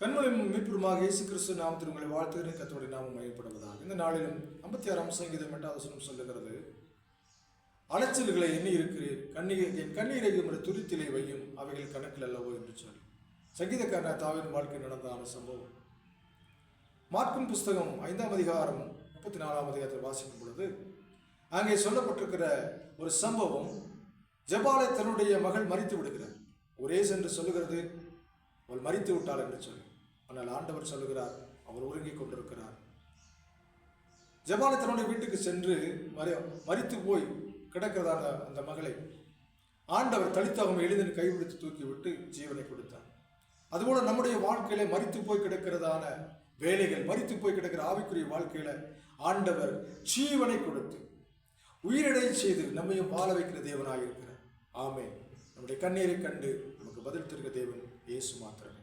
கண்மலையும் மீட்புமாக இயேசு கிறிஸ்து நாமத்தில் உங்களை வாழ்த்துகிறேன். கர்த்தருடைய நாமம் மையப்படுவதாக. இந்த நாளிலும் 56ஆம் சங்கீதம் 8வது வசனம் சொல்லுகிறது, அலைச்சல்களை எண்ணி இருக்கிறேன், என் கண்ணீரை உம்முடைய துருத்திலே வையும், அவைகள் கணக்கில் அல்லவோ என்று சொல்லி சங்கீதக்காரன் தாவீதின் வாழ்க்கை நடந்தான சம்பவம். மார்க்கும் புஸ்தகம் 5ஆம் அதிகாரம் 34ஆம் அதிகாரத்தில் வாசிக்கும் பொழுது அங்கே சொல்லப்பட்டிருக்கிற ஒரு சம்பவம். ஜெபாலை தன்னுடைய மகள் மரித்து விடுகிறார். ஒரே சென்று சொல்லுகிறது, அவள் மரித்து விட்டாள் என்று சொல்லி. ஆனால் ஆண்டவர் சொல்லுகிறார், அவர் உறங்கிக் கொண்டிருக்கிறார். ஜெபாலை தன்னுடைய வீட்டுக்கு சென்று மரித்து போய் கிடக்கிறதான அந்த மகளை ஆண்டவர் தலித்தாகவும் எளிதில் கைப்பிடித்து தூக்கிவிட்டு ஜீவனை கொடுத்தார். அதுபோல நம்முடைய வாழ்க்கையில மரித்து போய் கிடக்கிறதான வேலைகள், மரித்து போய் கிடக்கிற ஆவிக்குரிய வாழ்க்கையில ஆண்டவர் ஜீவனை கொடுத்து உயிரிழை செய்து நம்மையும் வாழ வைக்கிற தேவனாக இருக்கிறார். ஆமென். நம்முடைய கண்ணீரை கண்டு நமக்கு பதில் தருகிற தேவன் இயேசு மாத்திரம்.